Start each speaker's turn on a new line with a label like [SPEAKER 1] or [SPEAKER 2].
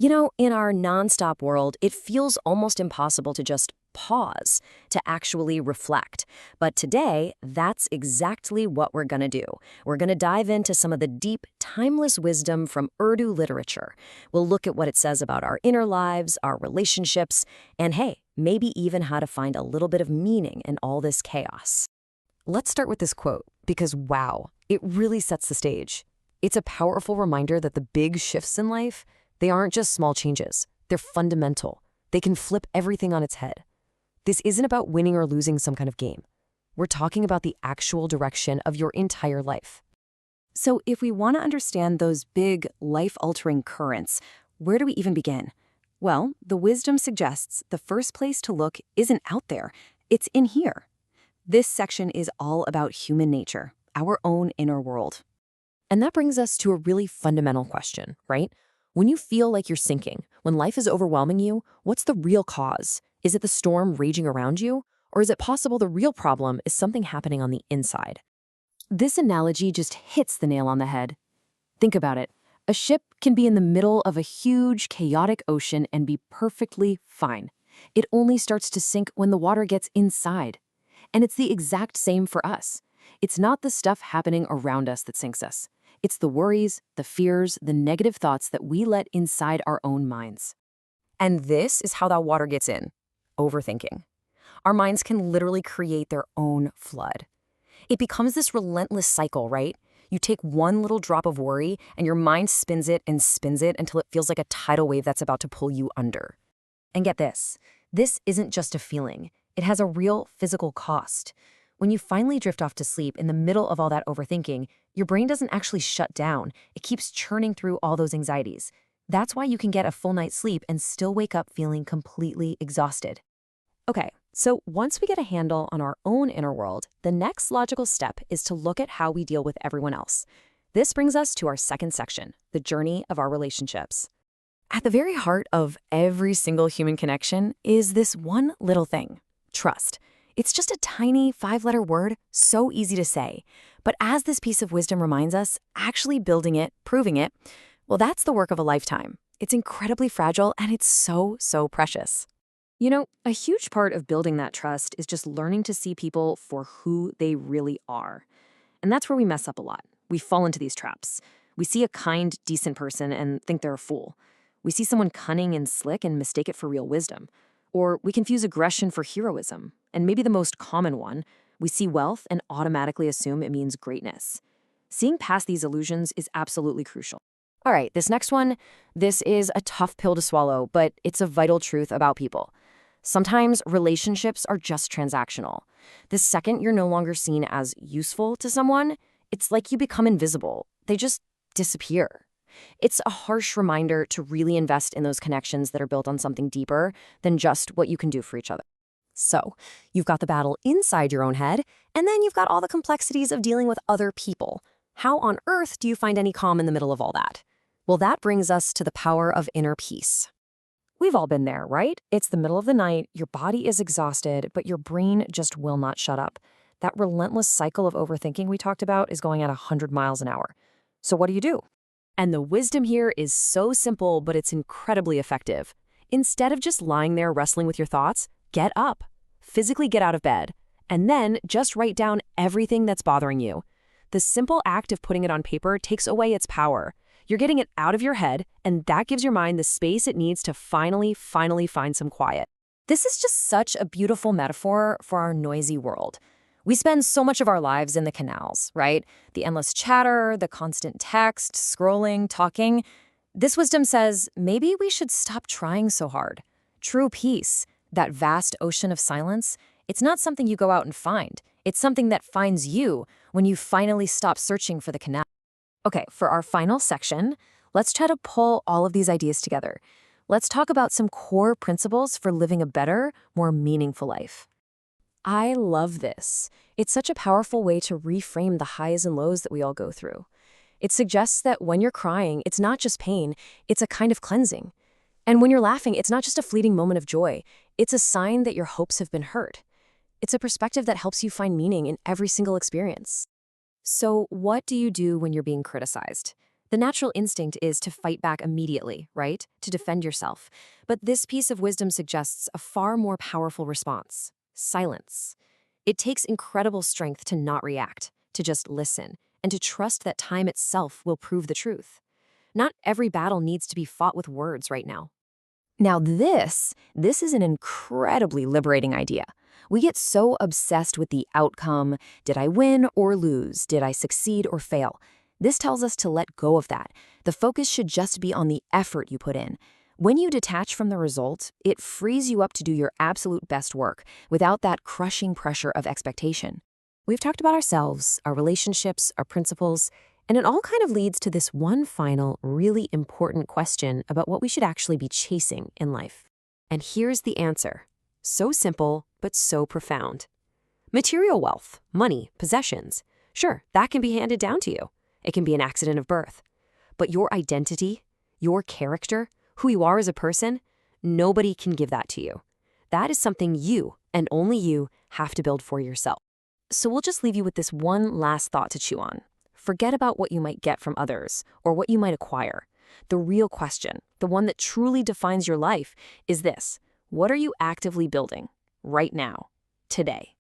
[SPEAKER 1] In our nonstop world, it feels almost impossible to just pause, to actually reflect. But today, that's exactly what we're going to do. We're going to dive into some of the deep, timeless wisdom from Urdu literature. We'll look at what it says about our inner lives, our relationships, and hey, maybe even how to find a little bit of meaning in all this chaos. Let's start with this quote, because wow, it really sets the stage. It's a powerful reminder that the big shifts in life, they aren't just small changes. They're fundamental. They can flip everything on its head. This isn't about winning or losing some kind of game. We're talking about the actual direction of your entire life. So if we want to understand those big, life-altering currents, where do we even begin? Well, the wisdom suggests the first place to look isn't out there. It's in here. This section is all about human nature, our own inner world. And that brings us to a really fundamental question, right? When you feel like you're sinking, when life is overwhelming you, what's the real cause? Is it the storm raging around you? Or is it possible the real problem is something happening on the inside? This analogy just hits the nail on the head. Think about it. A ship can be in the middle of a huge, chaotic ocean and be perfectly fine. It only starts to sink when the water gets inside. And it's the exact same for us. It's not the stuff happening around us that sinks us. It's the worries, the fears, the negative thoughts that we let inside our own minds. And this is how that water gets in. Overthinking. Our minds can literally create their own flood. It becomes this relentless cycle, right? You take one little drop of worry and your mind spins it until it feels like a tidal wave that's about to pull you under. And get this isn't just a feeling. It has a real physical cost. When you finally drift off to sleep in the middle of all that overthinking, your brain doesn't actually shut down. It keeps churning through all those anxieties. That's why you can get a full night's sleep and still wake up feeling completely exhausted. Okay, so once we get a handle on our own inner world, the next logical step is to look at how we deal with everyone else. This brings us to our second section, the journey of our relationships. At the very heart of every single human connection is this one little thing, trust. It's just a tiny 5-letter word, so easy to say. But as this piece of wisdom reminds us, actually building it, proving it, well, that's the work of a lifetime. It's incredibly fragile and it's so precious. A huge part of building that trust is just learning to see people for who they really are. And that's where we mess up a lot. We fall into these traps. We see a kind, decent person and think they're a fool. We see someone cunning and slick and mistake it for real wisdom. Or we confuse aggression for heroism. And maybe the most common one, we see wealth and automatically assume it means greatness. Seeing past these illusions is absolutely crucial. All right, this next one, this is a tough pill to swallow, but it's a vital truth about people. Sometimes relationships are just transactional. The second you're no longer seen as useful to someone, it's like you become invisible. They just disappear. It's a harsh reminder to really invest in those connections that are built on something deeper than just what you can do for each other. So, you've got the battle inside your own head, and then you've got all the complexities of dealing with other people. How on earth do you find any calm in the middle of all that? Well, that brings us to the power of inner peace. We've all been there, right? It's the middle of the night, your body is exhausted, but your brain just will not shut up. That relentless cycle of overthinking we talked about is going at 100 miles an hour. So what do? And the wisdom here is so simple, but it's incredibly effective. Instead of just lying there wrestling with your thoughts, get up, physically get out of bed, and then just write down everything that's bothering you. The simple act of putting it on paper takes away its power. You're getting it out of your head, and that gives your mind the space it needs to finally find some quiet. This is just such a beautiful metaphor for our noisy world. We spend so much of our lives in the canals, right? The endless chatter, the constant text, scrolling, talking. This wisdom says maybe we should stop trying so hard. True peace, that vast ocean of silence, it's not something you go out and find. It's something that finds you when you finally stop searching for the canal. Okay, for our final section, let's try to pull all of these ideas together. Let's talk about some core principles for living a better, more meaningful life. I love this. It's such a powerful way to reframe the highs and lows that we all go through. It suggests that when you're crying, it's not just pain, it's a kind of cleansing. And when you're laughing, it's not just a fleeting moment of joy, it's a sign that your hopes have been hurt. It's a perspective that helps you find meaning in every single experience. So what do you do when you're being criticized? The natural instinct is to fight back immediately, right? To defend yourself. But this piece of wisdom suggests a far more powerful response: silence. It takes incredible strength to not react, to just listen, and to trust that time itself will prove the truth. Not every battle needs to be fought with words right now. Now this is an incredibly liberating idea. We get so obsessed with the outcome. Did I win or lose? Did I succeed or fail? This tells us to let go of that. The focus should just be on the effort you put in. When you detach from the result, it frees you up to do your absolute best work without that crushing pressure of expectation. We've talked about ourselves, our relationships, our principles, and it all kind of leads to this one final, really important question about what we should actually be chasing in life. And here's the answer. So simple, but so profound. Material wealth, money, possessions. Sure, that can be handed down to you. It can be an accident of birth. But your identity, your character, who you are as a person, nobody can give that to you. That is something you, and only you, have to build for yourself. So we'll just leave you with this one last thought to chew on. Forget about what you might get from others or what you might acquire. The real question, the one that truly defines your life, is this: what are you actively building right now, today?